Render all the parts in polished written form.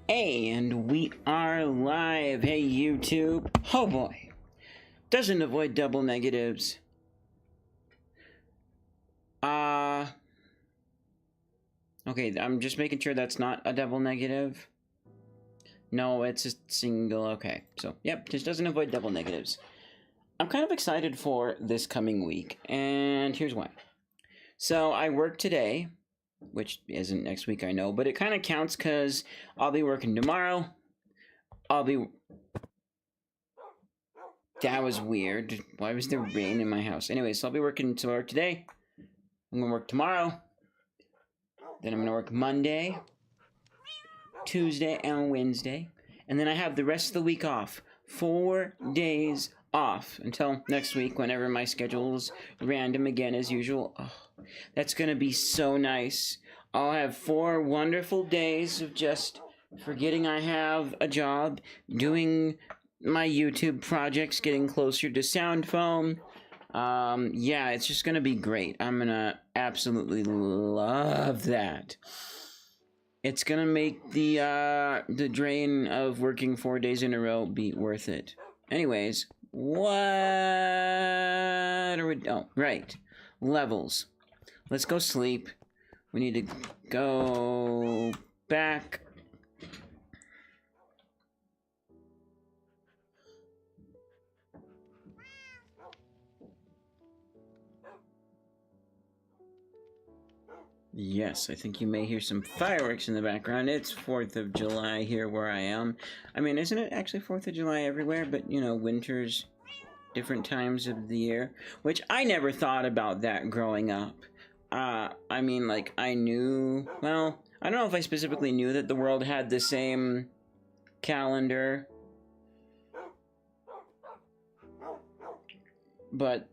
And we are live. Hey, YouTube. Oh boy. Doesn't avoid double negatives. Okay, I'm just making sure that's not a double negative. No, it's a single. Okay, so, yep, just doesn't avoid double negatives. I'm kind of excited for this coming week, and here's why. So, I work today, which isn't next week, I know, but it kind of counts because I'll be working tomorrow. That was weird. Why was there rain in my house? Anyway, so I'll be working today. I'm going to work tomorrow. Then I'm going to work Monday, Tuesday, and Wednesday. And then I have the rest of the week off. 4 days off until next week, whenever my schedule's random again as usual. Oh, that's going to be so nice. I'll have 4 wonderful days of just forgetting I have a job, doing my YouTube projects, getting closer to sound foam. Yeah, it's just gonna be great. I'm gonna absolutely love that. It's gonna make the drain of working 4 days in a row be worth it. Anyways, what are we... Oh, right. Levels. Let's go sleep. We need to go back. Yes, I think you may hear some fireworks in the background. It's 4th of July here where I am. I mean, isn't it actually 4th of July everywhere? But, you know, winter's different times of the year. Which I never thought about that growing up. I mean, like, I knew... Well, I don't know if I specifically knew that the world had the same calendar. But,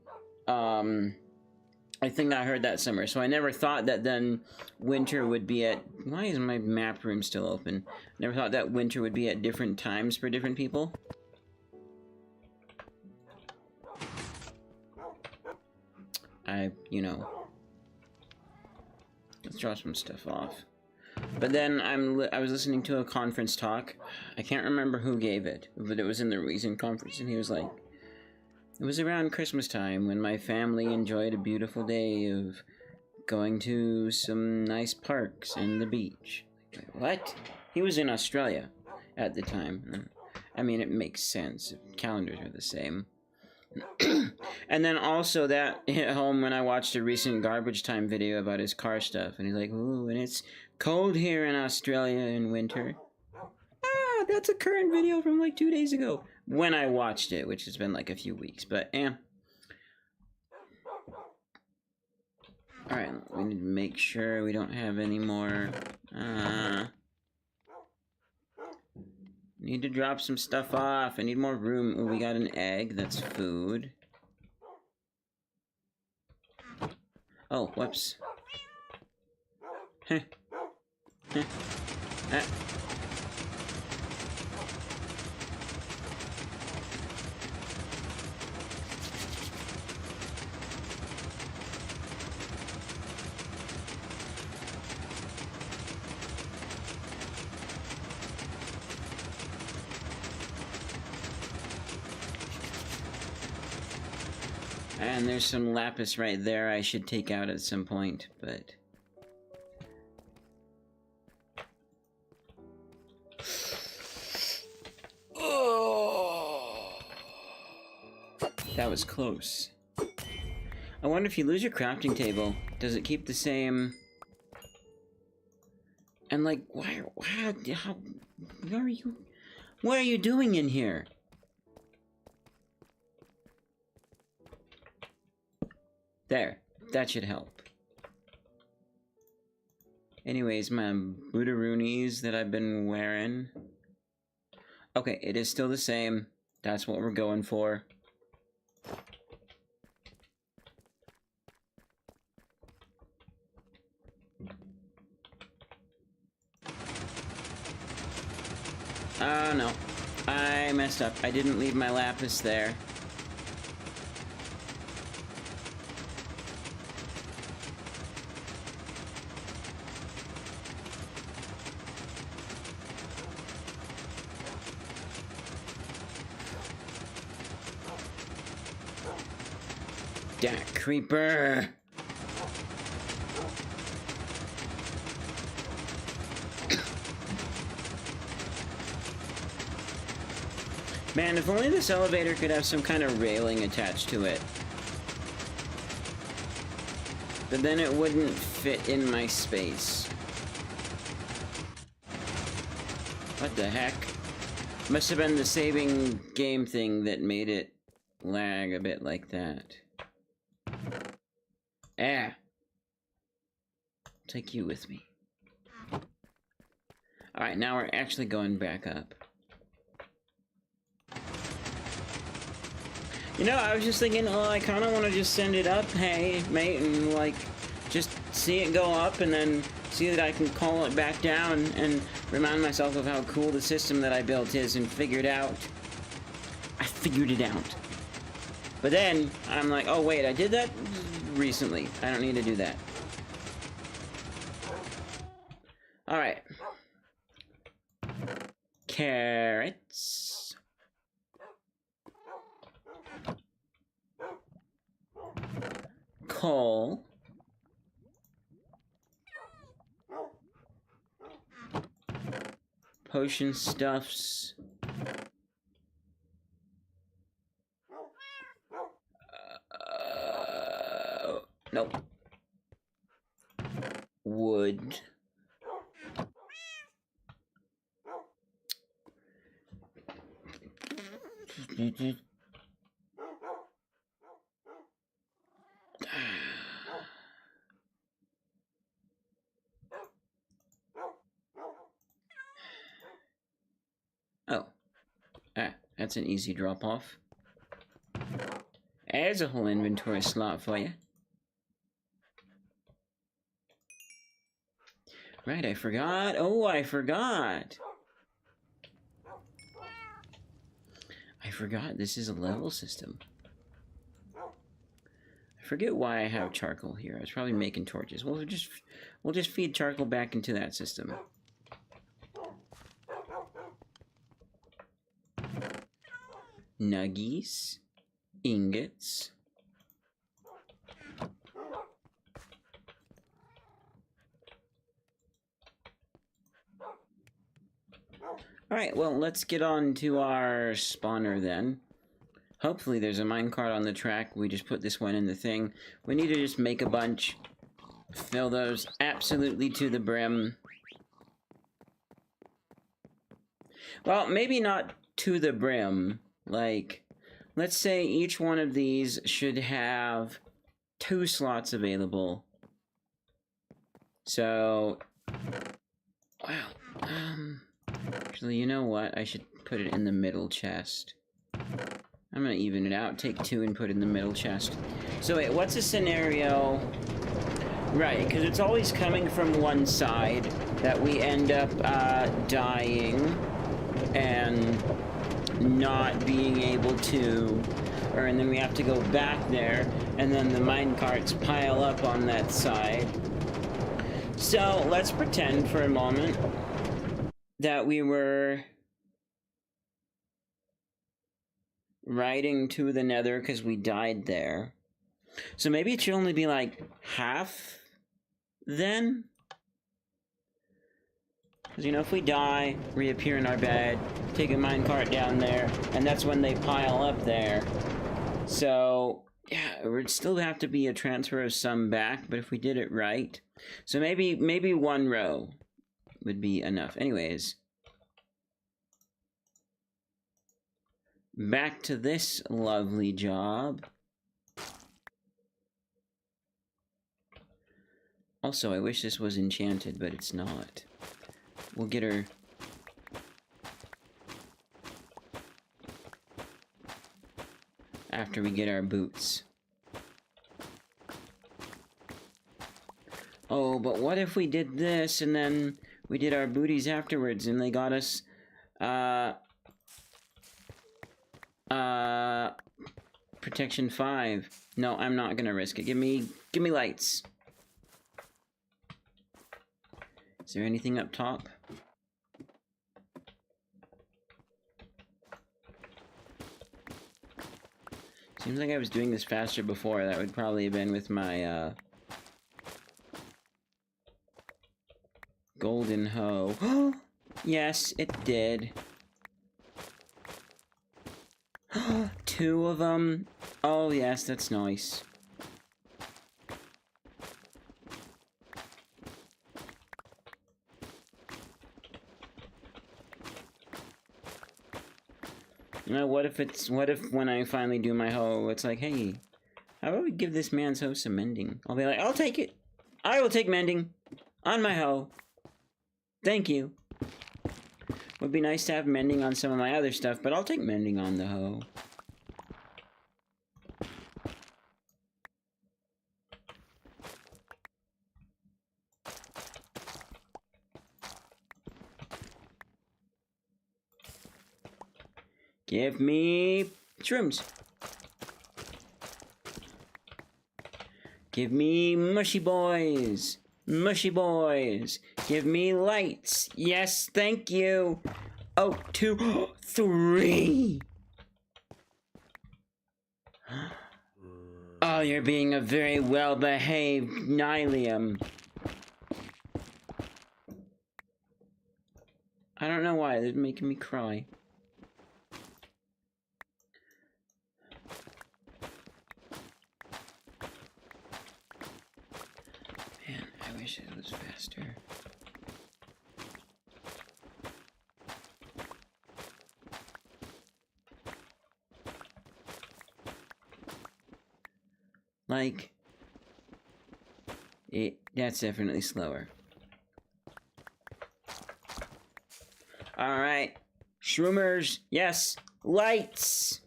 I think I heard that somewhere, so I never thought that then winter would be at... Why is my map room still open? Never thought that winter would be at different times for different people. You know... Let's draw some stuff off. But then I was listening to a conference talk. I can't remember who gave it, but it was in the recent conference, and he was like... It was around Christmas time when my family enjoyed a beautiful day of going to some nice parks and the beach. What? He was in Australia at the time. I mean, it makes sense. Calendars are the same. And then also that hit home when I watched a recent Garbage Time video about his car stuff. And he's like, ooh, and it's cold here in Australia in winter. Ah, that's a current video from like 2 days ago. When I watched it, which has been like a few weeks, but Alright, we need to make sure we don't have any more, need to drop some stuff off. I need more room. Ooh, we got an egg, that's food. Oh, whoops. Heh. Heh. Ah. And there's some lapis right there I should take out at some point, but... Oh, that was close. I wonder if you lose your crafting table, does it keep the same... And like, what are you doing in here? There, that should help. Anyways, my bootaroonies that I've been wearing. Okay, it is still the same. That's what we're going for. Oh no, I messed up. I didn't leave my lapis there. that creeper. Man, if only this elevator could have some kind of railing attached to it. But then it wouldn't fit in my space. What the heck? Must have been the saving game thing that made it lag a bit like that. Ah. Take you with me. Alright, now we're actually going back up. You know, I was just thinking, oh, I kind of want to just send it up, hey, mate, and, like, just see it go up and then see that I can call it back down and remind myself of how cool the system that I built is and figured out. I figured it out. But then, I'm like, oh, wait, I did that recently. I don't need to do that. Alright. Carrots. Coal. Potion stuffs. Nope. Wood. Oh. Ah, that's an easy drop-off. There's a whole inventory slot for you. Right, I forgot. Oh, I forgot. I forgot this is a level system. I forget why I have charcoal here. I was probably making torches. We'll just feed charcoal back into that system. Nuggies, ingots. Alright, well, let's get on to our spawner then. Hopefully there's a minecart on the track. We just put this one in the thing. We need to just make a bunch. Fill those absolutely to the brim. Well, maybe not to the brim. Like, let's say each one of these should have 2 slots available. So, wow. Actually, you know what? I should put it in the middle chest. I'm gonna even it out, take 2 and put it in the middle chest. So wait, what's a scenario? Right, because it's always coming from one side that we end up dying and not being able to, and then we have to go back there, and then the minecarts pile up on that side. So let's pretend for a moment that we were riding to the nether because we died there. So maybe it should only be like half then? Because, you know, if we die, reappear in our bed, take a minecart down there, and that's when they pile up there. So, yeah, it would still have to be a transfer of some back, but if we did it right. So maybe 1 row would be enough. Anyways. Back to this lovely job. Also, I wish this was enchanted, but it's not. We'll get her... after we get our boots. Oh, but what if we did this, and then we did our booties afterwards, and they got us, protection 5. No, I'm not gonna risk it. Give me lights. Is there anything up top? Seems like I was doing this faster before. That would probably have been with my, golden hoe. Yes, it did. 2 of them. Oh, yes, that's nice. You know, what if when I finally do my hoe, it's like, hey, how about we give this man's hoe some mending? I'll be like, I'll take it. I will take mending on my hoe. Thank you. Would be nice to have mending on some of my other stuff, but I'll take mending on the hoe. Give me shrooms. Give me mushy boys. Mushy boys. Give me lights. Yes, thank you. Oh, 2, 3. Oh, you're being a very well-behaved Nylium. I don't know why, they're making me cry. Man, I wish it was faster. Like, that's definitely slower. Alright. Shroomers, yes. Lights!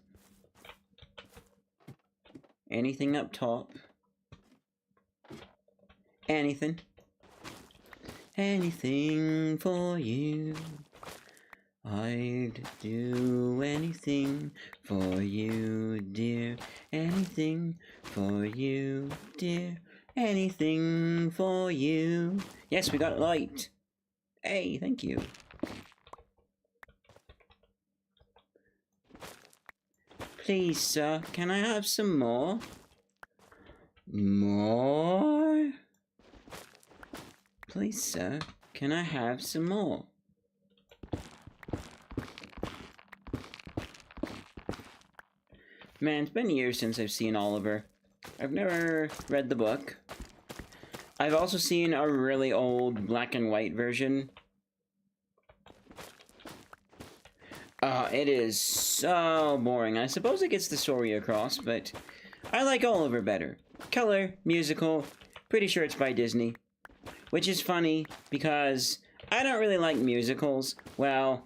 Anything up top? Anything? Anything for you. I'd do anything for you, dear. Anything for you, dear. Anything for you. Yes, we got light. Hey, thank you. Please, sir, can I have some more? More? Please, sir, can I have some more? Man, it's been years since I've seen Oliver. I've never read the book. I've also seen a really old black and white version. It is so boring. I suppose it gets the story across, but I like Oliver better. Color, musical, pretty sure it's by Disney. Which is funny, because I don't really like musicals. Well,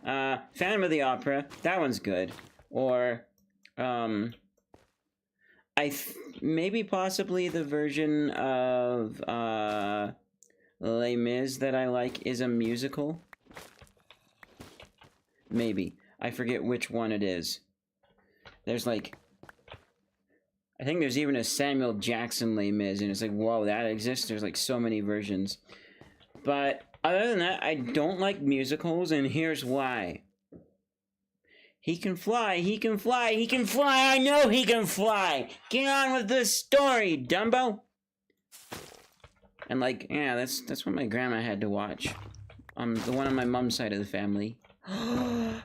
Phantom of the Opera, that one's good. Or, maybe possibly the version of, Les Mis that I like is a musical. Maybe. I forget which one it is. There's like... I think there's even a Samuel Jackson Les Mis, and it's like, whoa, that exists? There's like so many versions. But other than that, I don't like musicals, and here's why. He can fly, he can fly, he can fly, I know he can fly! Get on with the story, Dumbo! And like, yeah, that's what my grandma had to watch. The one on my mom's side of the family.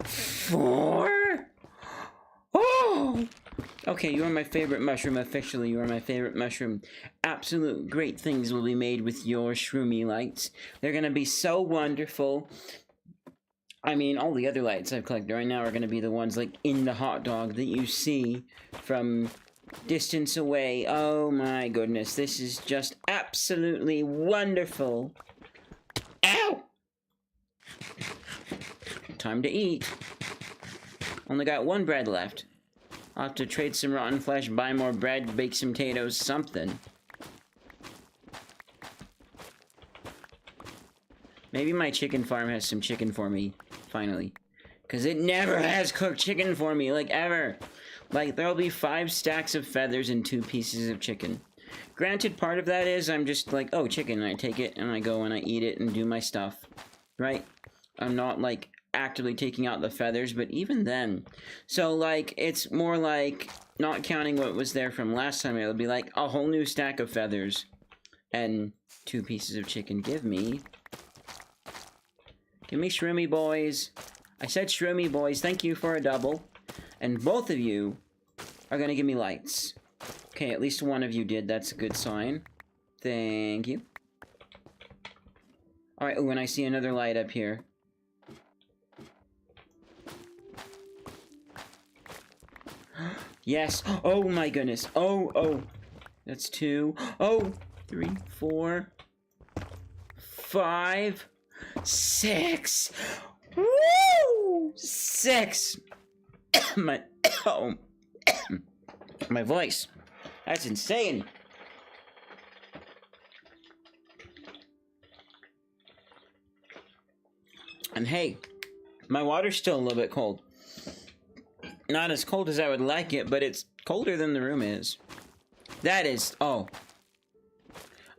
4? Oh! Okay, you are my favorite mushroom. Officially, you are my favorite mushroom. Absolute great things will be made with your shroomy lights. They're gonna be so wonderful. I mean, all the other lights I've collected right now are gonna be the ones, like, in the hot dog that you see from distance away. Oh my goodness, this is just absolutely wonderful. Ow! Time to eat. Only got 1 bread left. I'll have to trade some rotten flesh, buy more bread, bake some potatoes, something. Maybe my chicken farm has some chicken for me, finally. Because it never has cooked chicken for me, like, ever. Like, there'll be 5 stacks of feathers and 2 pieces of chicken. Granted, part of that is I'm just like, oh, chicken, and I take it, and I go and I eat it and do my stuff. Right? I'm not, like, actively taking out the feathers, but even then. So, like, it's more like, not counting what was there from last time, it would be like a whole new stack of feathers. And 2 pieces of chicken. Give me shroomy boys. I said shroomy boys. Thank you for a double. And both of you are gonna give me lights. Okay, at least one of you did. That's a good sign. Thank you. Alright, oh, and I see another light up here. Yes! Oh my goodness! Oh! That's 2. Oh! 3, 4, 5, 6! Woo! 6! my voice. That's insane. And hey, my water's still a little bit cold. Not as cold as I would like it, but it's colder than the room is. That is... Oh.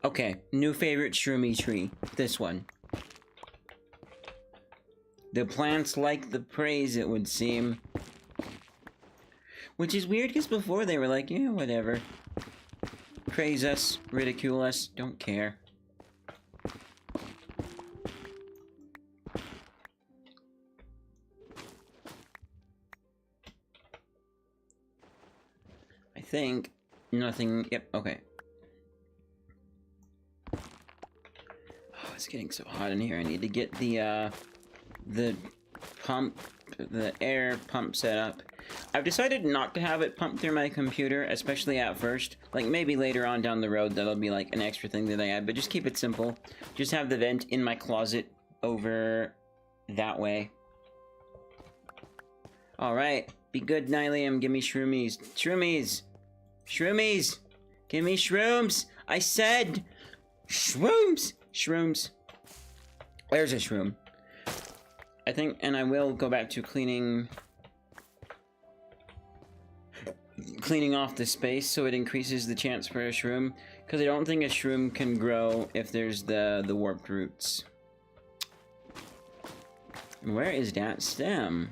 Okay, new favorite shroomy tree. This one. The plants like the praise, it would seem. Which is weird, because before they were like, yeah, whatever. Praise us, ridicule us, don't care. I think nothing... Yep, okay. Oh, it's getting so hot in here. I need to get the pump, the air pump set up. I've decided not to have it pump through my computer, especially at first. Like, maybe later on down the road, that'll be like an extra thing that I add, but just keep it simple. Just have the vent in my closet over that way. Alright, be good, Nylium, give me shroomies. Shroomies! Shroomies! Give me shrooms! I said! Shrooms! Shrooms. There's a shroom. I think, and I will go back to cleaning off the space so it increases the chance for a shroom, because I don't think a shroom can grow if there's the warped roots. Where is that stem?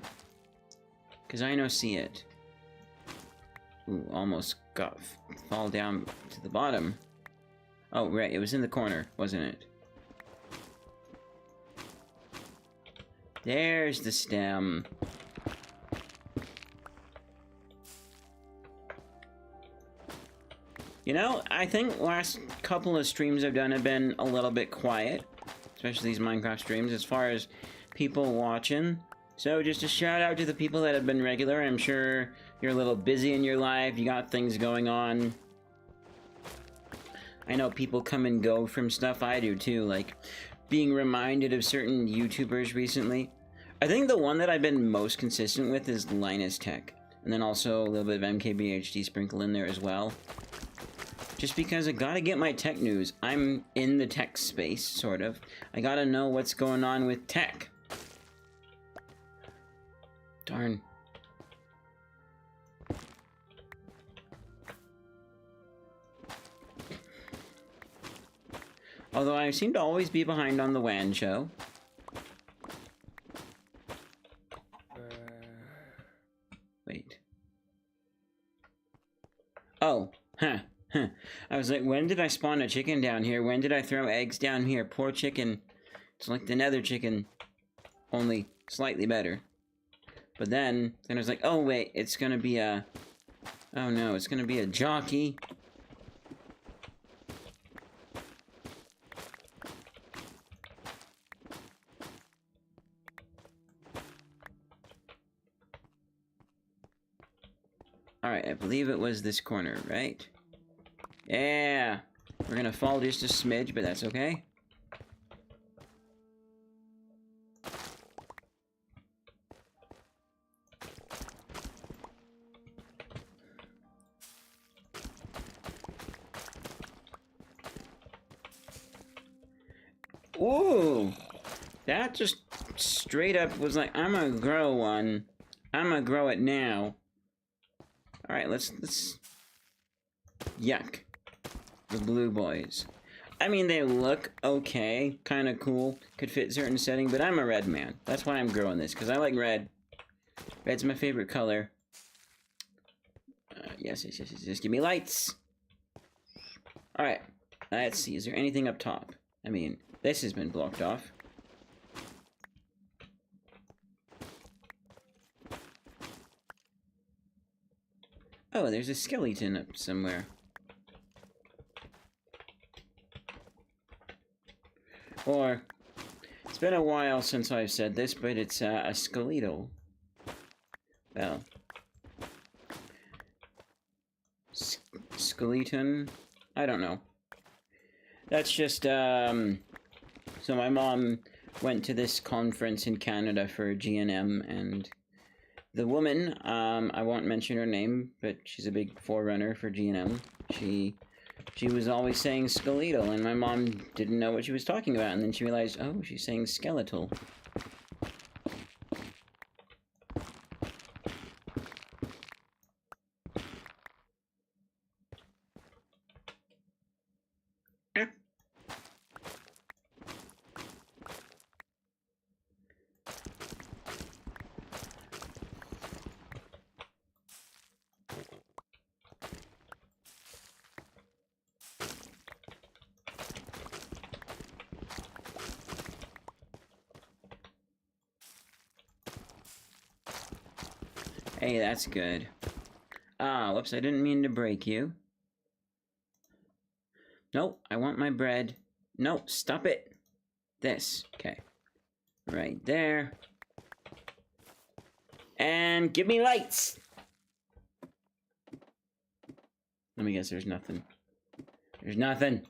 Because I no see it. Ooh, almost got fall down to the bottom. Oh, right, it was in the corner, wasn't it? There's the stem. You know, I think last couple of streams I've done have been a little bit quiet. Especially these Minecraft streams, as far as people watching. So just a shout out to the people that have been regular. I'm sure you're a little busy in your life, you got things going on. I know people come and go from stuff. I do too, like being reminded of certain YouTubers recently. I think the one that I've been most consistent with is Linus Tech. And then also a little bit of MKBHD sprinkled in there as well. Just because I gotta get my tech news. I'm in the tech space, sort of. I gotta know what's going on with tech. Darn. Although I seem to always be behind on the WAN show. Wait. Oh, huh. I was like, when did I spawn a chicken down here? When did I throw eggs down here? Poor chicken. It's like the nether chicken, only slightly better. But then I was like, oh wait, it's gonna be a... Oh no, it's gonna be a jockey. Alright, I believe it was this corner, right? Yeah! We're gonna fall just a smidge, but that's okay. Ooh! That just straight up was like, I'm gonna grow one. I'm gonna grow it now. Alright, let's... Yuck. The blue boys. I mean, they look okay, kind of cool, could fit certain setting, but I'm a red man. That's why I'm growing this, because I like red. Red's my favorite color. Yes, just give me lights. Alright, let's see, is there anything up top? I mean, this has been blocked off. Oh, there's a skeleton up somewhere. Or, it's been a while since I've said this, but it's a skeletal. Well. Skeleton? I don't know. That's just, so my mom went to this conference in Canada for G&M, and the woman, I won't mention her name, but she's a big forerunner for G&M. She was always saying skeletal, and my mom didn't know what she was talking about, and then she realized, oh, she's saying skeletal. Hey, that's good. Ah, whoops, I didn't mean to break you. Nope, I want my bread. Nope, stop it. This, okay. Right there. And give me lights! Let me guess, there's nothing. There's nothing.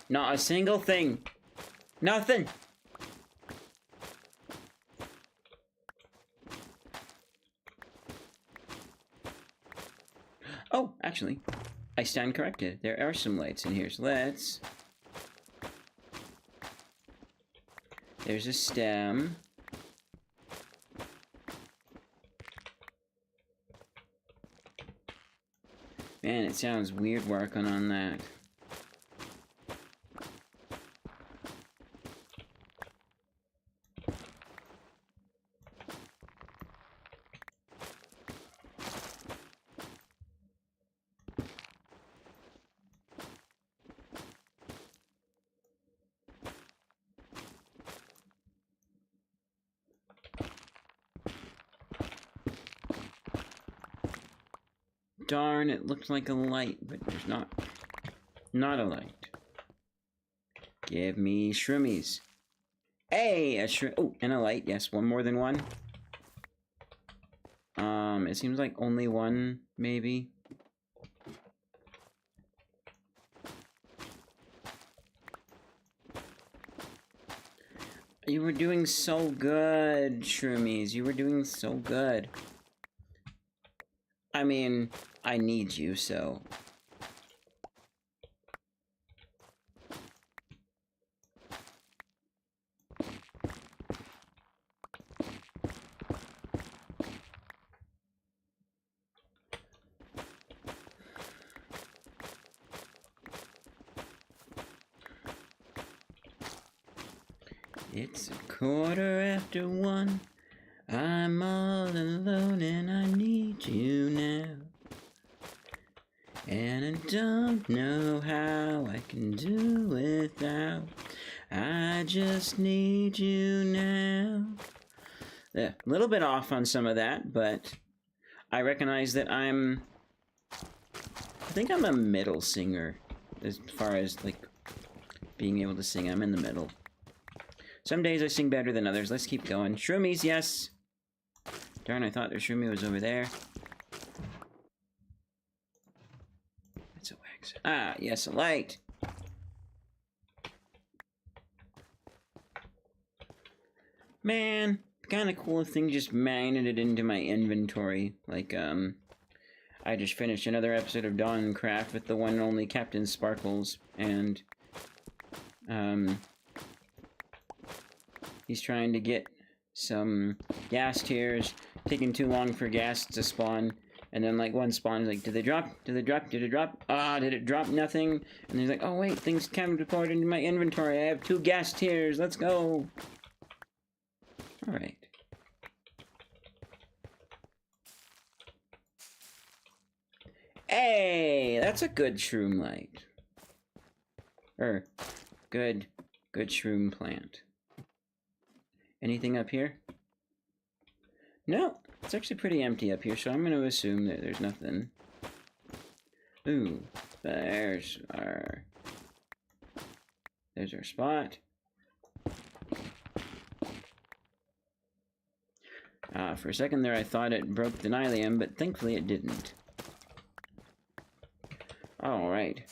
Not a single thing. Nothing! Oh, actually, I stand corrected. There are some lights in here, so let's... There's a stem. Man, it sounds weird working on that. Darn, it looks like a light, but there's not a light. Give me shroomies. Hey, a shroom. Oh, and a light. Yes, one more than one. It seems like only one, maybe. You were doing so good, shroomies. You were doing so good. I mean, I need you, so... It's 1:15. I'm all alone and I need you now. And I don't know how I can do without. I just need you now. Yeah, a little bit off on some of that, but I recognize that I think I'm a middle singer as far as, like, being able to sing. I'm in the middle. Some days I sing better than others. Let's keep going. Shroomies, yes. Darn, I thought their shroomie was over there. That's a wax. Ah, yes, a light. Man, kind of cool thing just magneted into my inventory. Like, I just finished another episode of Dawn Craft with the one and only Captain Sparkles, and, he's trying to get some gas tiers, taking too long for gas to spawn, And then, like, one spawns, like, did they drop? Did they drop? Did it drop? Ah, did it drop? Nothing. And he's like, oh, wait, things can't record into my inventory. I have 2 gas tiers. Let's go. Alright. Hey, that's a good shroom light. Good shroom plant. Anything up here? No, it's actually pretty empty up here, so I'm going to assume that there's nothing. Ooh, there's our spot. For a second there I thought it broke the Nylium, but thankfully it didn't. Alright.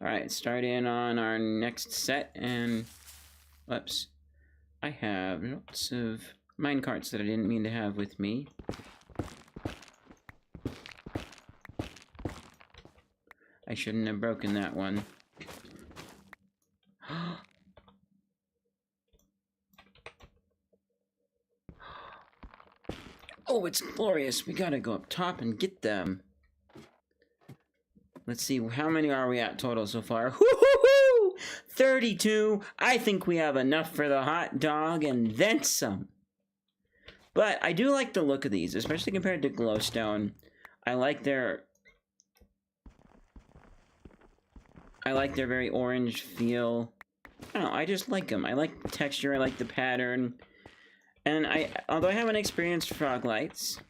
Alright, start in on our next set, and... Whoops. I have lots of minecarts that I didn't mean to have with me. I shouldn't have broken that one. Oh, it's glorious! We gotta go up top and get them. Let's see, how many are we at total so far? Woo-hoo-hoo! 32! I think we have enough for the hot dog and then some. But I do like the look of these, especially compared to glowstone. I like their very orange feel. I don't know, I just like them. I like the texture, I like the pattern. And although I haven't experienced frog lights,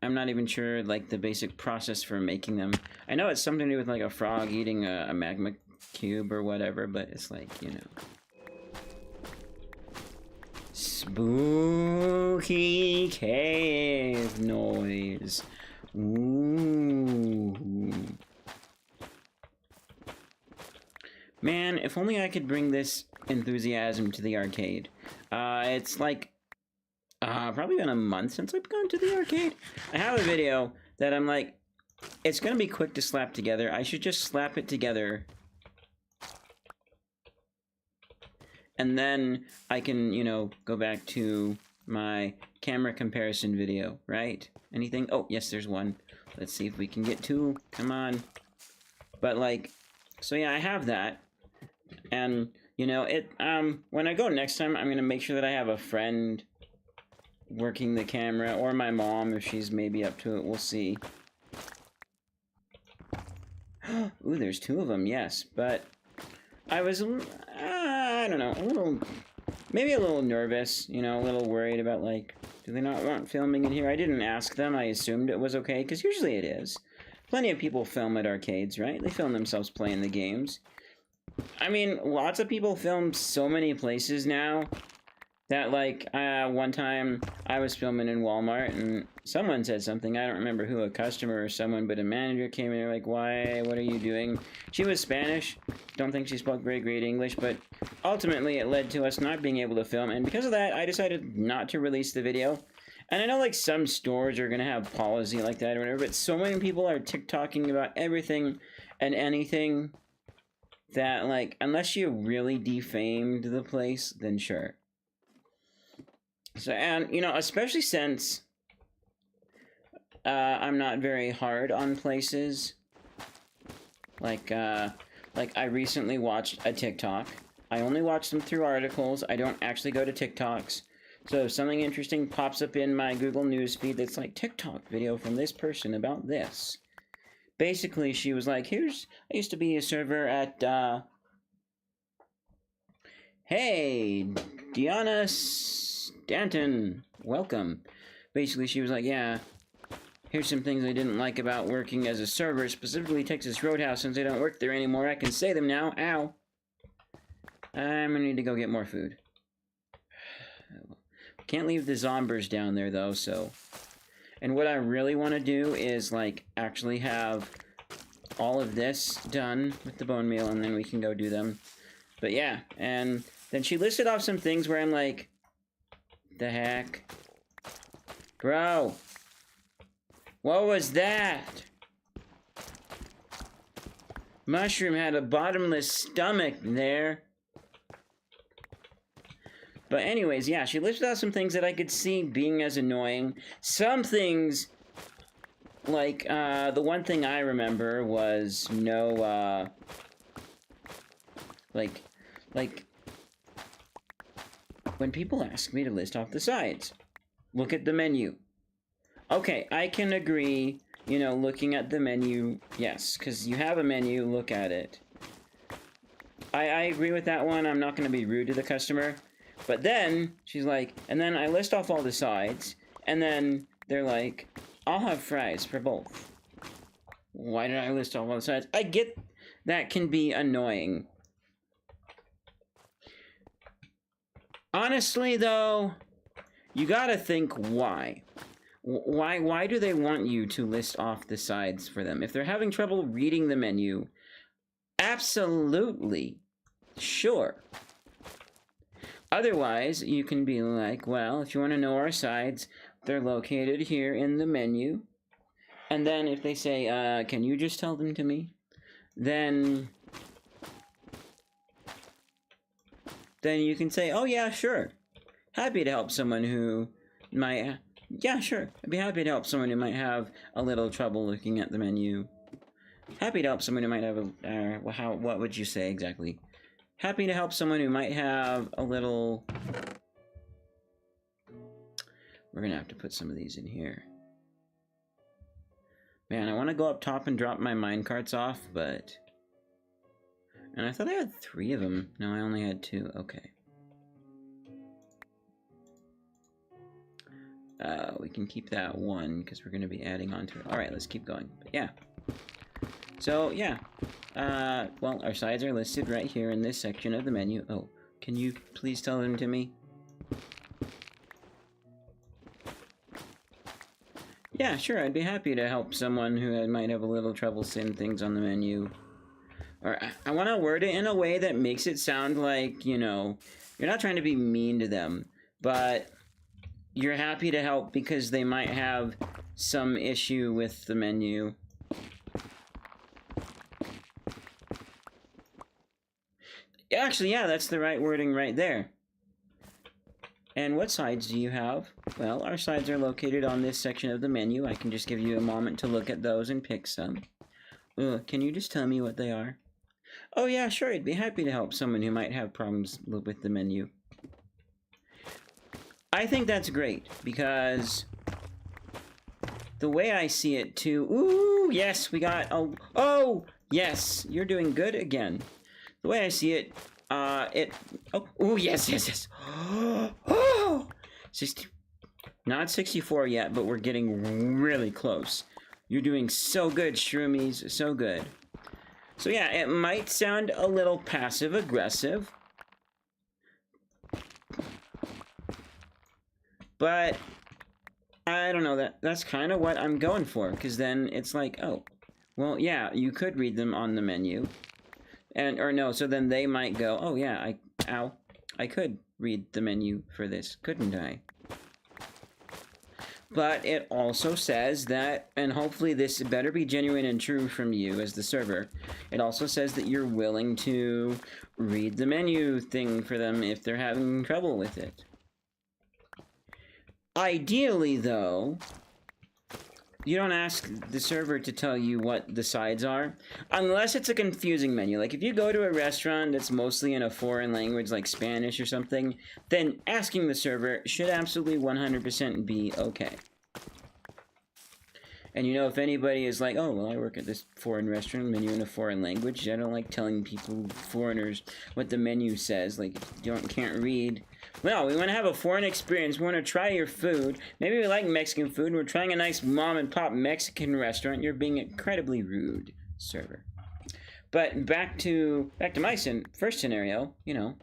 I'm not even sure, like, the basic process for making them. I know it's something to do with, like, a frog eating a magma cube or whatever, but it's like, you know. Spooky cave noise. Ooh. Man, if only I could bring this enthusiasm to the arcade. It's like... probably been a month since I've gone to the arcade. I have a video that I'm like, it's gonna be quick to slap together. I should just slap it together. And then I can, you know, go back to my camera comparison video, right? Anything? Oh, yes, there's one. Let's see if we can get 2. Come on. But, like, so yeah, I have that. And, you know, when I go next time, I'm gonna make sure that I have a friend working the camera, or my mom if she's maybe up to it. We'll see. Ooh, there's 2 of them, yes, but I was, I don't know, maybe a little nervous, you know, a little worried about, like, do they not want filming in here? I didn't ask them. I assumed it was okay, because usually it is. Plenty of people film at arcades, right? They film themselves playing the games. I mean, lots of people film so many places now that, like, one time I was filming in Walmart and someone said something. I don't remember who, a customer or someone, but a manager came in and they're like, why, what are you doing? She was Spanish. Don't think she spoke very great English, but ultimately it led to us not being able to film. And because of that, I decided not to release the video. And I know, like, some stores are going to have policy like that or whatever, but so many people are TikToking about everything and anything that, like, unless you really defamed the place, then sure. So, and, you know, especially since I'm not very hard on places. Like I recently watched a TikTok. I only watch them through articles. I don't actually go to TikToks. So if something interesting pops up in my Google News feed that's like, TikTok video from this person about this. Basically, she was like, I used to be a server at, hey, Diana Stanton, welcome. Basically, she was like, yeah, here's some things I didn't like about working as a server, specifically Texas Roadhouse. Since I don't work there anymore, I can say them now. Ow. I'm gonna need to go get more food. Can't leave the zombers down there, though, so... And what I really want to do is, like, actually have all of this done with the bone meal, and then we can go do them. But yeah, and then she listed off some things where I'm like, the heck? Bro! What was that? Mushroom had a bottomless stomach there. But anyways, yeah, she listed out some things that I could see being as annoying. Some things, like, the one thing I remember was no, like, when people ask me to list off the sides, look at the menu. Okay, I can agree, you know, looking at the menu, yes, because you have a menu, look at it. I agree with that one. I'm not going to be rude to the customer. But then, she's like, and then I list off all the sides, and then they're like, I'll have fries for both. Why did I list off all the sides? I get that can be annoying. Honestly, though, you gotta think why. Why do they want you to list off the sides for them? If they're having trouble reading the menu, absolutely, sure. Otherwise, you can be like, well, if you want to know our sides, they're located here in the menu. And then if they say, can you just tell them to me? Then you can say, oh yeah, sure. Happy to help someone who might... Yeah, sure. I'd be happy to help someone who might have a little trouble looking at the menu. Happy to help someone who might have a... what would you say exactly? Happy to help someone who might have a little... We're gonna have to put some of these in here. Man, I want to go up top and drop my minecarts off, but... And I thought I had 3 of them. No, I only had 2. Okay. We can keep that 1, because we're going to be adding on to it. Alright, let's keep going. But yeah. So, yeah. Well, our sides are listed right here in this section of the menu. Oh, can you please tell them to me? Yeah, sure, I'd be happy to help someone who might have a little trouble seeing things on the menu. Or, I want to word it in a way that makes it sound like, you know, you're not trying to be mean to them, but you're happy to help because they might have some issue with the menu. Actually, yeah, that's the right wording right there. And what sides do you have? Well, our sides are located on this section of the menu. I can just give you a moment to look at those and pick some. Can you just tell me what they are? Oh yeah, sure, I'd be happy to help someone who might have problems with the menu. I think that's great, because the way I see it too... Ooh, yes, we got... Oh, yes, you're doing good again. The way I see it, Oh, yes. Oh! 60... Not 64 yet, but we're getting really close. You're doing so good, Shroomies, so good. So yeah, it might sound a little passive-aggressive, but I don't know, that's kind of what I'm going for, because then it's like, oh, well, yeah, you could read them on the menu. Or no, so then they might go, oh yeah, I could read the menu for this, couldn't I? But it also says that, and hopefully this better be genuine and true from you as the server, it also says that you're willing to read the menu thing for them if they're having trouble with it. Ideally, though, you don't ask the server to tell you what the sides are, unless it's a confusing menu. Like, if you go to a restaurant that's mostly in a foreign language, like Spanish or something, then asking the server should absolutely 100% be okay. And you know, if anybody is like, oh, well, I work at this foreign restaurant, menu in a foreign language, I don't like telling people, foreigners, what the menu says, like, you can't read. Well, we want to have a foreign experience, we want to try your food, maybe we like Mexican food, we're trying a nice mom-and-pop Mexican restaurant, you're being incredibly rude, server. But back to my first scenario, you know,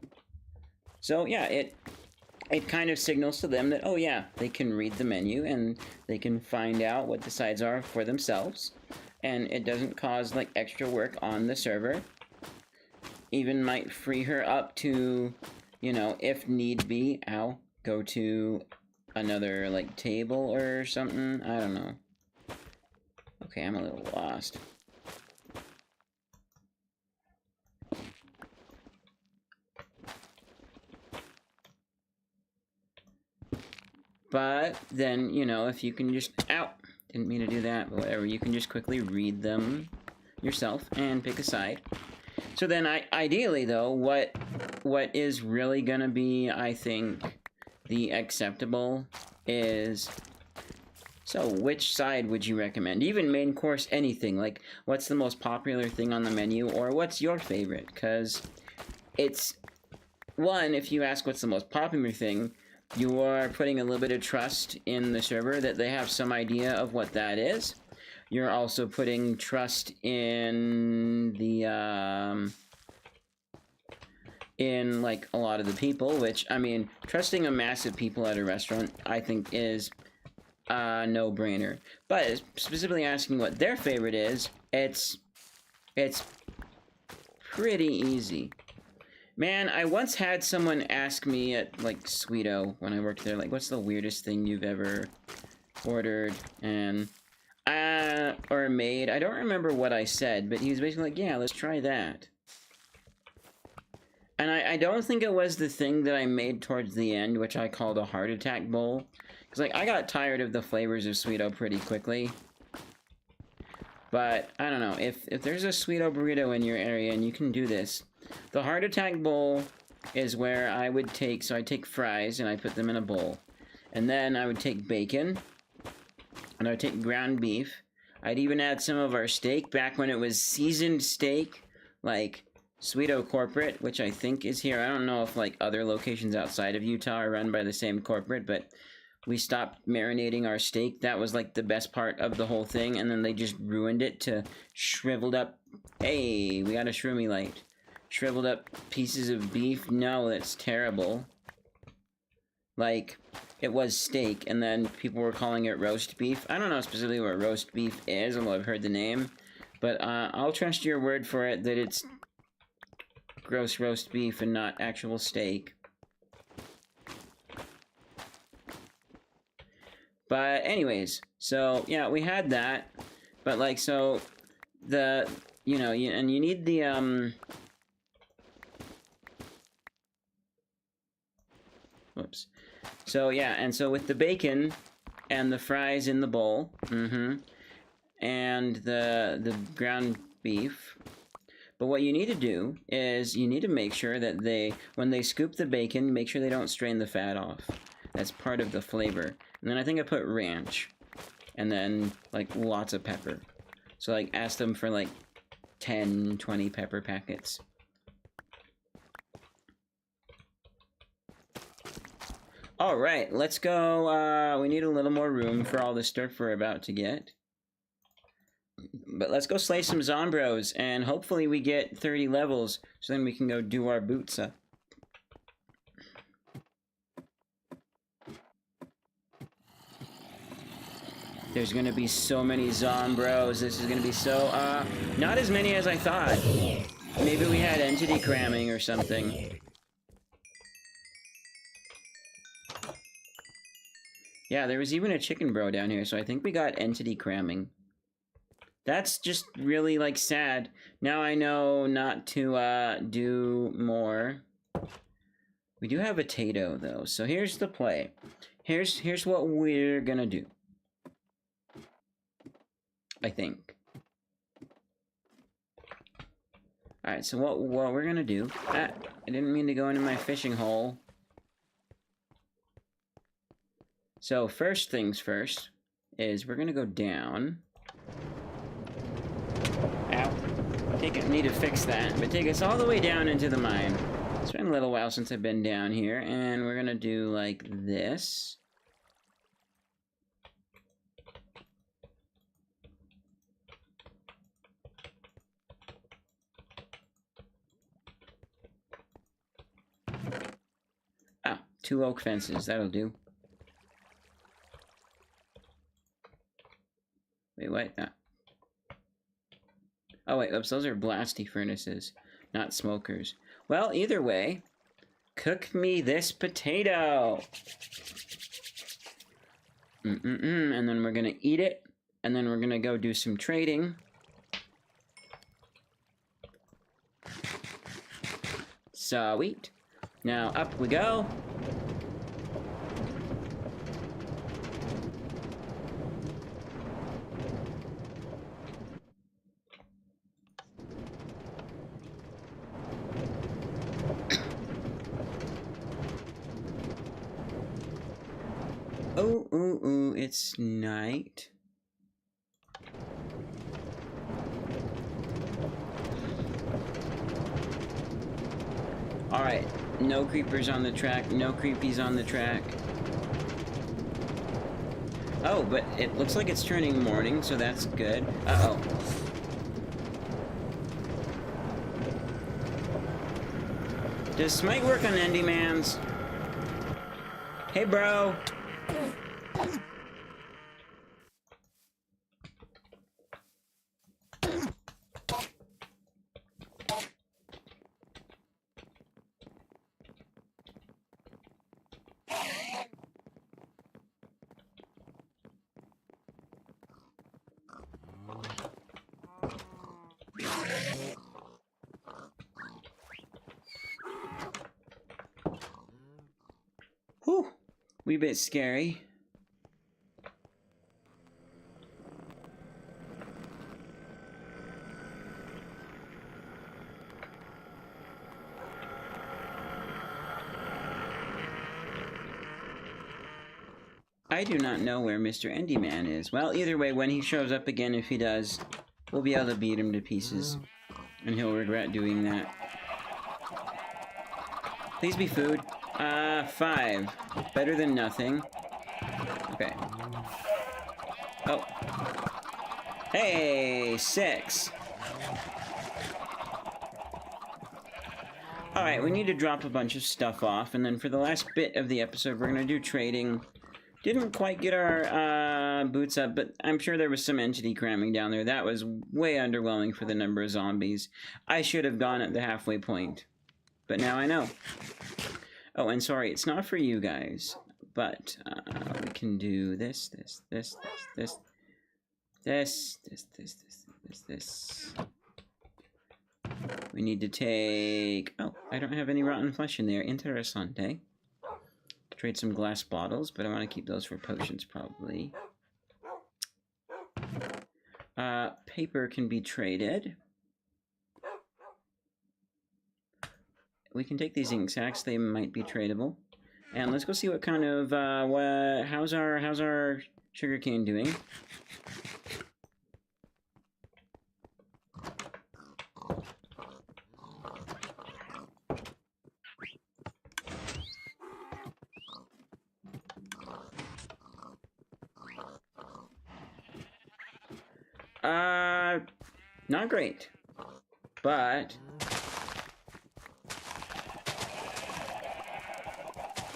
so yeah, it kind of signals to them that, oh yeah, they can read the menu and they can find out what the sides are for themselves. And it doesn't cause, like, extra work on the server. Even might free her up to, you know, if need be, go to another, like, table or something. I don't know. Okay, I'm a little lost. But then, you know, if you can just... Ow! Didn't mean to do that, but whatever. You can just quickly read them yourself and pick a side. So then, ideally, though, what is really gonna be, I think, the acceptable is... So, which side would you recommend? Even main course, anything. Like, what's the most popular thing on the menu, or what's your favorite? Because it's... One, if you ask what's the most popular thing, you are putting a little bit of trust in the server that they have some idea of what that is. You're also putting trust in the, in, like, a lot of the people, which, I mean, trusting a massive people at a restaurant, I think, is a no-brainer. But specifically asking what their favorite is, it's pretty easy. Man, I once had someone ask me at, like, Sweeto, when I worked there, like, what's the weirdest thing you've ever ordered, and, or made? I don't remember what I said, but he was basically like, yeah, let's try that. And I don't think it was the thing that I made towards the end, which I called a heart attack bowl. Because, like, I got tired of the flavors of Sweeto pretty quickly. But, I don't know, if there's a Sweeto burrito in your area and you can do this, the heart attack bowl is where I would take, so I take fries and I put them in a bowl. And then I would take bacon, and I would take ground beef. I'd even add some of our steak back when it was seasoned steak, like Sweeto Corporate, which I think is here. I don't know if, like, other locations outside of Utah are run by the same corporate, but we stopped marinating our steak. That was, like, the best part of the whole thing, and then they just ruined it to shriveled up... Hey, we got a shroomy light. Shriveled up pieces of beef? No, that's terrible. Like, it was steak, and then people were calling it roast beef. I don't know specifically what roast beef is, although I've heard the name. But, I'll trust your word for it that it's gross roast beef and not actual steak. But anyways, so, yeah, we had that. But, like, so, the, you know, and you need the, whoops. So, yeah, and so with the bacon and the fries in the bowl, and the ground beef, but what you need to do is you need to make sure that when they scoop the bacon, make sure they don't strain the fat off. That's part of the flavor. And then I think I put ranch, and then, like, lots of pepper. So, like, ask them for, like, 10, 20 pepper packets. Alright, let's go, we need a little more room for all the stuff we're about to get. But let's go slay some Zombros, and hopefully we get 30 levels, so then we can go do our boots up. There's gonna be so many Zombros, this is gonna be so, not as many as I thought. Maybe we had entity cramming or something. Yeah, there was even a chicken bro down here, so I think we got entity cramming. That's just really, like, sad. Now I know not to, do more. We do have a Tato, though, so here's the play. Here's what we're gonna do. I think. Alright, so what we're gonna do... I didn't mean to go into my fishing hole. So, first things first, is we're gonna go down. Ow. Need to fix that, but take us all the way down into the mine. It's been a little while since I've been down here, and we're gonna do like this. Ah, 2 oak fences, that'll do. Wait, what? Ah. Oh, wait, oops, those are blasty furnaces, not smokers. Well, either way, cook me this potato! And then we're gonna eat it, and then we're gonna go do some trading. Sweet. Now, up we go. it's night. Alright, no creepers on the track, no creepies on the track. Oh, but it looks like it's turning morning, so that's good. Uh-oh. Does Smite work on Endymans? Hey, bro! Whew, wee bit scary. I do not know where Mr. Endyman is. Well, either way, when he shows up again, if he does, we'll be able to beat him to pieces. And he'll regret doing that. Please be food. 5. Better than nothing. Okay. Oh. Hey, 6. Alright, we need to drop a bunch of stuff off, and then for the last bit of the episode, we're gonna do trading. Didn't quite get our boots up, but I'm sure there was some entity cramming down there. That was way underwhelming for the number of zombies. I should have gone at the halfway point, but now I know. Oh, and sorry, it's not for you guys, but we can do this. We need to take... Oh, I don't have any rotten flesh in there. Interessante. Trade some glass bottles, but I want to keep those for potions, probably. Paper can be traded. We can take these ink sacks. They might be tradable. And let's go see what kind of... how's our sugarcane doing? Not great, but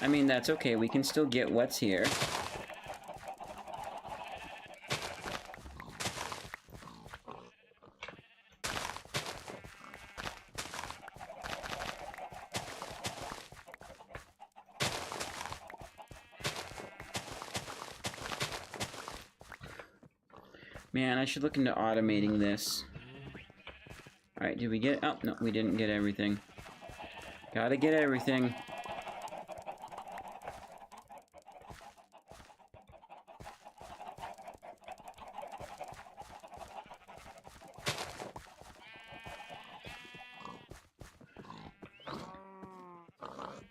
I mean, that's okay. We can still get what's here. Man, I should look into automating this. Alright, did we get... Oh, no, we didn't get everything. Gotta get everything.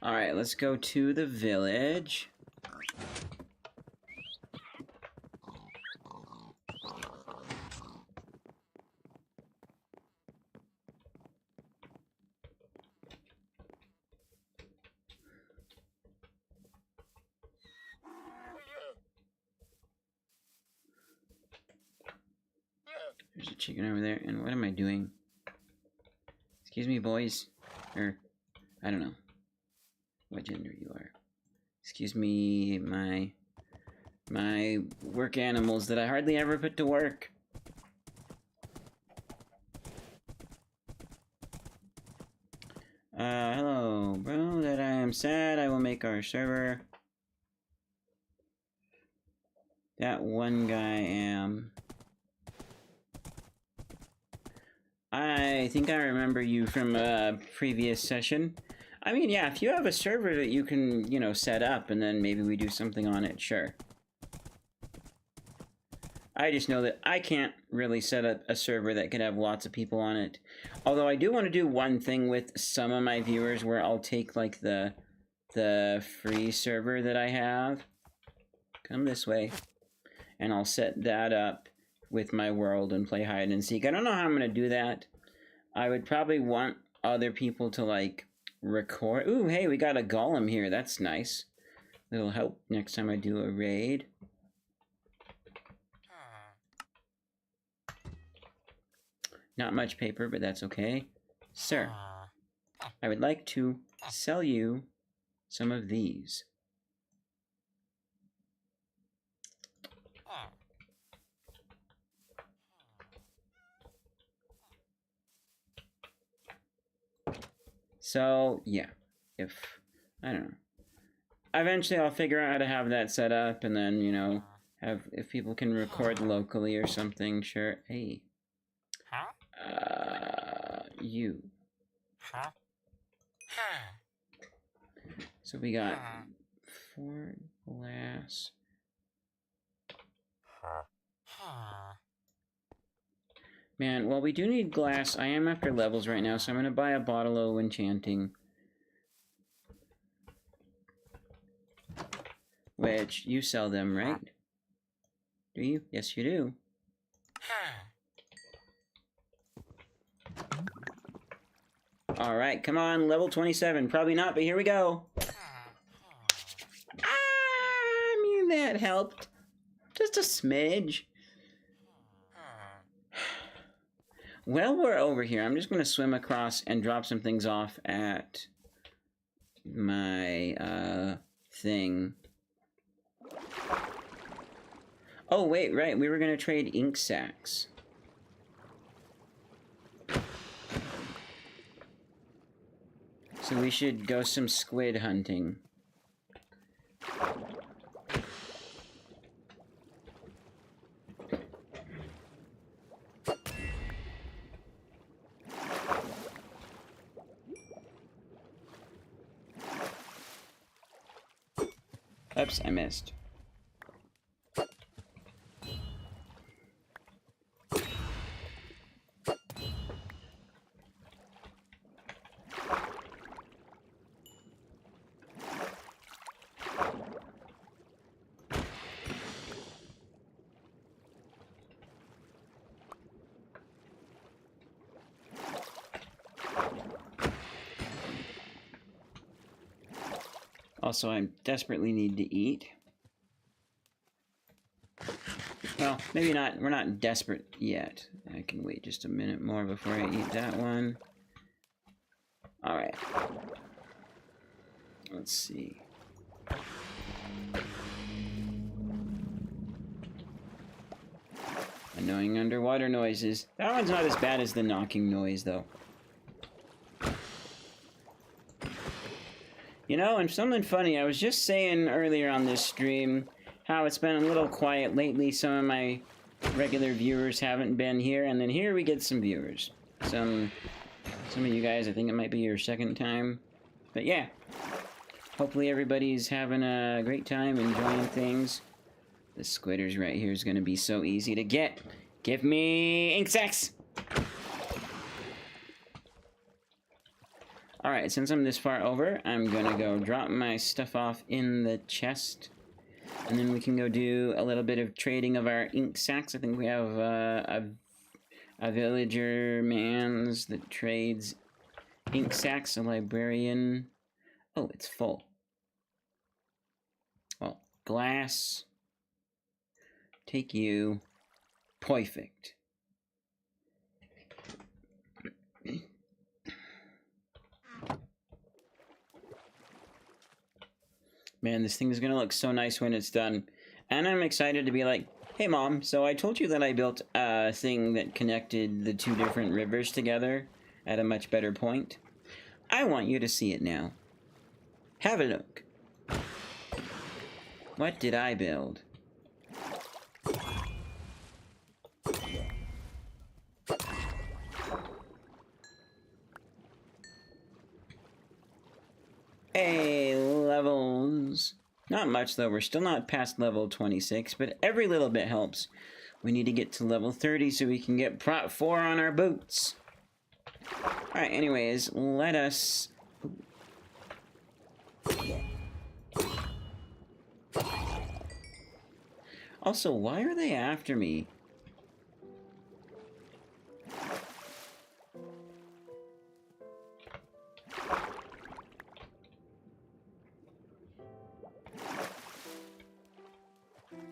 Alright, let's go to the village. There's a chicken over there, and what am I doing? Excuse me, boys. Or, I don't know what gender you are. Excuse me, my work animals that I hardly ever put to work. Hello, bro, that I am sad. I will make our server. That one guy am. I think I remember you from a previous session. I mean, yeah, if you have a server that you can, you know, set up and then maybe we do something on it, sure. I just know that I can't really set up a server that could have lots of people on it. Although I do want to do one thing with some of my viewers where I'll take, like, the free server that I have. Come this way. and I'll set that up with my world and play hide and seek. I don't know how I'm going to do that. I would probably want other people to, like, record. Ooh, hey, we got a golem here. That's nice. It'll help next time I do a raid. Not much paper, but that's okay. Sir, I would like to sell you some of these. So, yeah. I don't know. Eventually I'll figure out how to have that set up, and then, you know, if people can record locally or something, sure. Hey. You. So we got 4 glass. Man, well, we do need glass. I am after levels right now, so I'm going to buy a bottle of enchanting. Which, you sell them, right? Do you? Yes, you do. Alright, come on, level 27. Probably not, but here we go. I mean, that helped. Just a smidge. Well, we're over here. I'm just going to swim across and drop some things off at my, thing. Oh, wait, right. We were going to trade ink sacks. So we should go some squid hunting. Oops, I missed. Also, I desperately need to eat. Well, maybe not. We're not desperate yet. I can wait just a minute more before I eat that one. Alright. Let's see. Annoying underwater noises. That one's not as bad as the knocking noise, though. You know, and something funny, I was just saying earlier on this stream how it's been a little quiet lately. Some of my regular viewers haven't been here, and then here we get some viewers. Some of you guys, I think it might be your second time. But yeah, hopefully everybody's having a great time, enjoying things. The squitters right here is going to be so easy to get. Give me ink sacks! Alright, since I'm this far over, I'm gonna go drop my stuff off in the chest. And then we can go do a little bit of trading of our ink sacks. I think we have a villager man's that trades ink sacks, a librarian. Oh, it's full. Well, glass. Take you. Perfect. Man, this thing is going to look so nice when it's done. And I'm excited to be like, hey Mom, so I told you that I built a thing that connected the 2 different rivers together at a much better point. I want you to see it now. Have a look. What did I build? Hey, levels. Not much, though. We're still not past level 26, but every little bit helps. We need to get to level 30 so we can get Prot 4 on our boots. Alright, anyways, let us... Also, why are they after me?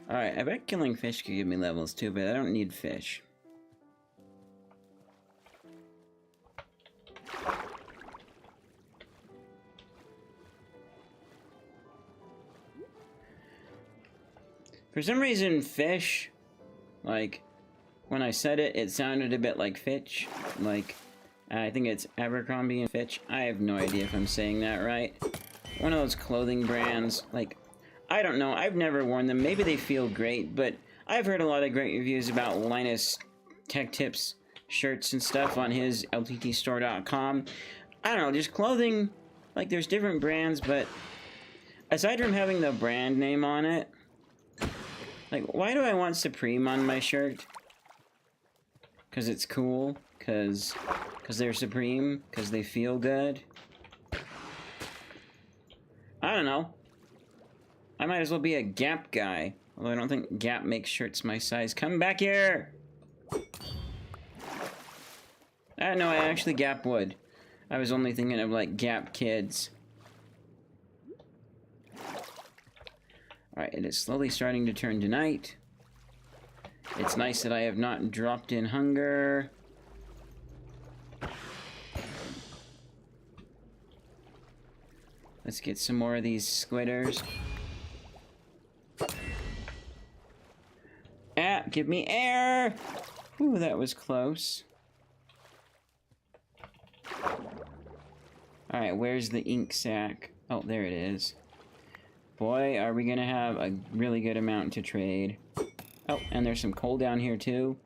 Alright, I bet killing fish could give me levels too, but I don't need fish. For some reason, fish, like, when I said it, it sounded a bit like Fitch. Like, I think it's Abercrombie and Fitch. I have no idea if I'm saying that right. One of those clothing brands, like, I don't know, I've never worn them. Maybe they feel great, but I've heard a lot of great reviews about Linus Tech Tips shirts and stuff on his lttstore.com. I don't know, just clothing, like, there's different brands, but aside from having the brand name on it, like, why do I want Supreme on my shirt? Because it's cool? Because they're Supreme? Because they feel good? I don't know. I might as well be a Gap guy. Although I don't think Gap makes shirts my size. Come back here! No, I actually Gap would. I was only thinking of, like, Gap kids. Alright, it is slowly starting to turn to night. It's nice that I have not dropped in hunger. Let's get some more of these squitters. Ah, give me air! Ooh, that was close. Alright, where's the ink sac? Oh, there it is. Boy, are we gonna have a really good amount to trade. Oh, and there's some coal down here, too.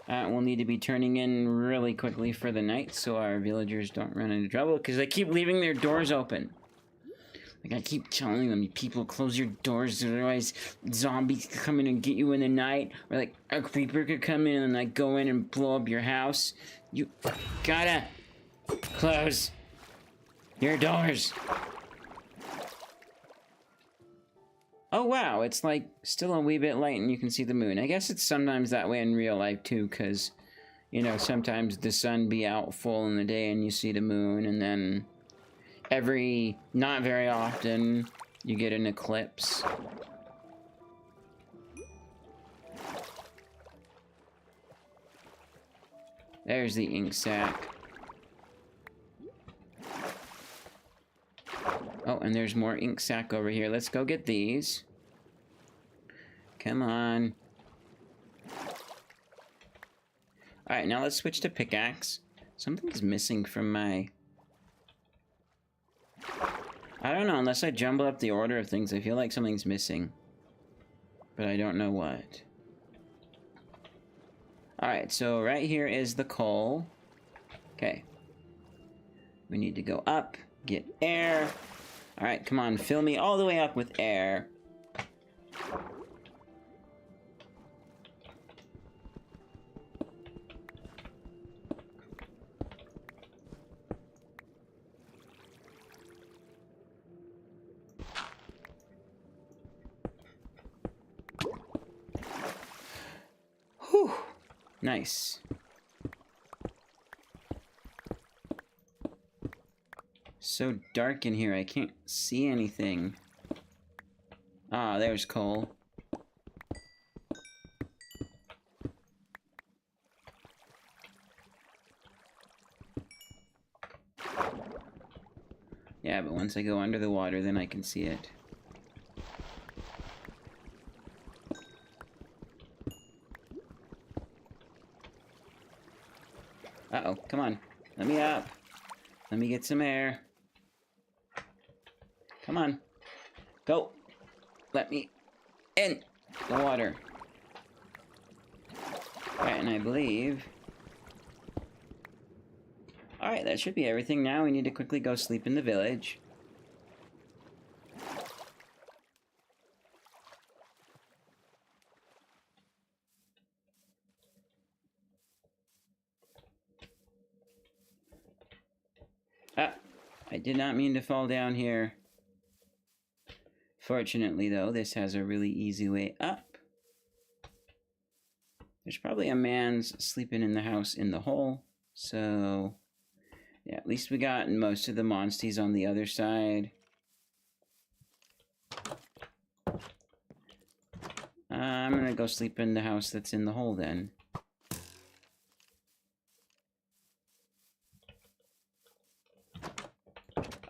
We'll need to be turning in really quickly for the night so our villagers don't run into trouble, because they keep leaving their doors open. Like, I keep telling them, you people, close your doors, otherwise zombies could come in and get you in the night, or, like, a creeper could come in and, like, go in and blow up your house. You gotta close your doors. Oh wow, it's like still a wee bit light and you can see the moon. I guess it's sometimes that way in real life too, because, you know, sometimes the sun be out full in the day and you see the moon, and then not very often, you get an eclipse. There's the ink sac. Oh, and there's more ink sac over here. Let's go get these. Come on. Alright, now let's switch to pickaxe. Something's missing from my... I don't know, unless I jumble up the order of things, I feel like something's missing. But I don't know what. Alright, so right here is the coal. Okay. We need to go up, get air. Alright, come on, fill me all the way up with air. Whew! Nice. So dark in here, I can't see anything. Ah, there's coal. Yeah, but once I go under the water, then I can see it. Uh-oh, come on. Let me up. Let me get some air. Come on. Go. Let me in the water. Alright, and I believe... Alright, that should be everything. Now we need to quickly go sleep in the village. Ah, I did not mean to fall down here. Fortunately, though, this has a really easy way up. There's probably a man's sleeping in the house in the hole. So, yeah, at least we got most of the monsties on the other side. I'm gonna go sleep in the house that's in the hole then.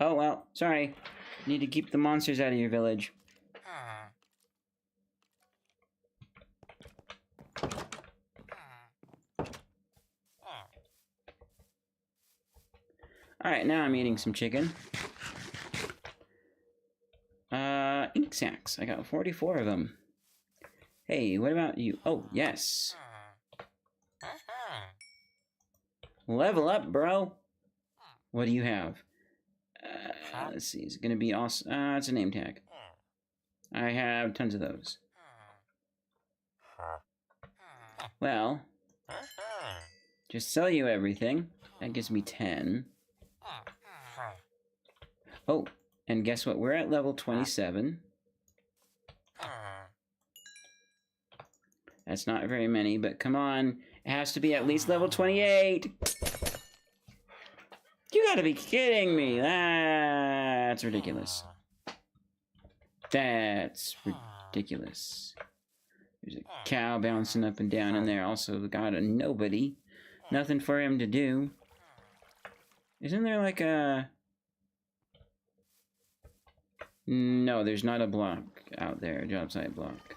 Oh, well, sorry. Need to keep the monsters out of your village. Alright, now I'm eating some chicken. Ink sacks. I got 44 of them. Hey, what about you? Oh, yes. Level up, bro. What do you have? Let's see. Is it going to be awesome? It's a name tag. I have tons of those. Well, just sell you everything. That gives me 10. Oh, and guess what? We're at level 27. That's not very many, but come on. It has to be at least level 28. You gotta be kidding me. That's ridiculous. That's ridiculous. There's a cow bouncing up and down in there. Also got a nobody. Nothing for him to do. Isn't there like a... No, there's not a block out there. A job site block.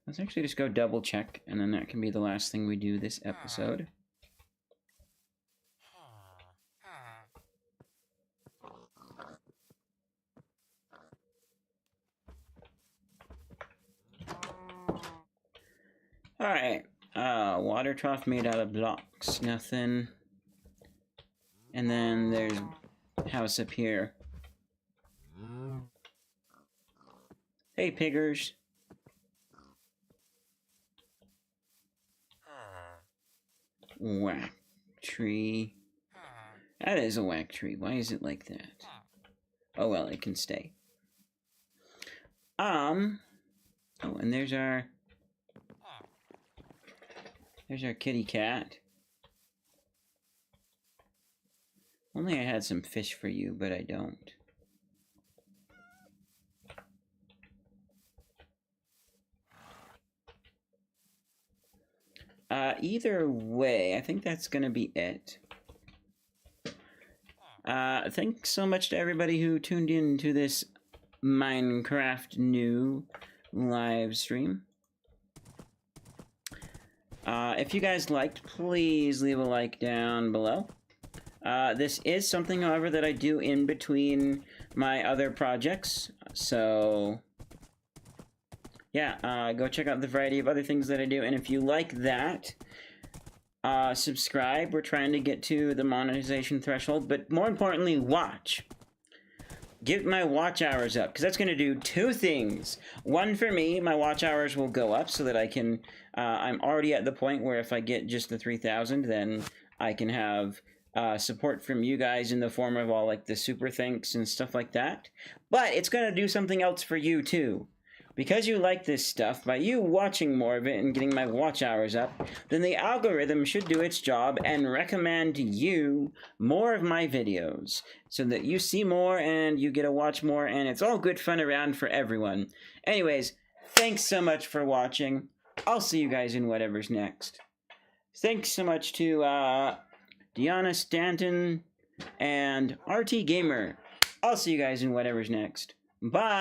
Let's actually just go double check, and then that can be the last thing we do this episode. Alright, water trough made out of blocks, nothing. And then there's house up here. Hey, piggers. Whack tree. That is a whack tree. Why is it like that? Oh well, it can stay. Oh, and there's our kitty cat. Only I had some fish for you, but I don't. Either way, I think that's gonna be it. Thanks so much to everybody who tuned in to this Minecraft new live stream. If you guys liked, please leave a like down below. This is something, however, that I do in between my other projects, so yeah, go check out the variety of other things that I do, and if you like that, subscribe. We're trying to get to the monetization threshold, but more importantly, watch. Get my watch hours up, because that's going to do two things. One, for me, my watch hours will go up so that I can, I'm already at the point where if I get just the 3,000, then I can have support from you guys in the form of all like the super thanks and stuff like that. But it's going to do something else for you too. Because you like this stuff, by you watching more of it and getting my watch hours up, then the algorithm should do its job and recommend to you more of my videos, so that you see more and you get to watch more, and it's all good fun around for everyone. Anyways, thanks so much for watching. I'll see you guys in whatever's next. Thanks so much to Deanna Stanton and RT Gamer. I'll see you guys in whatever's next. Bye!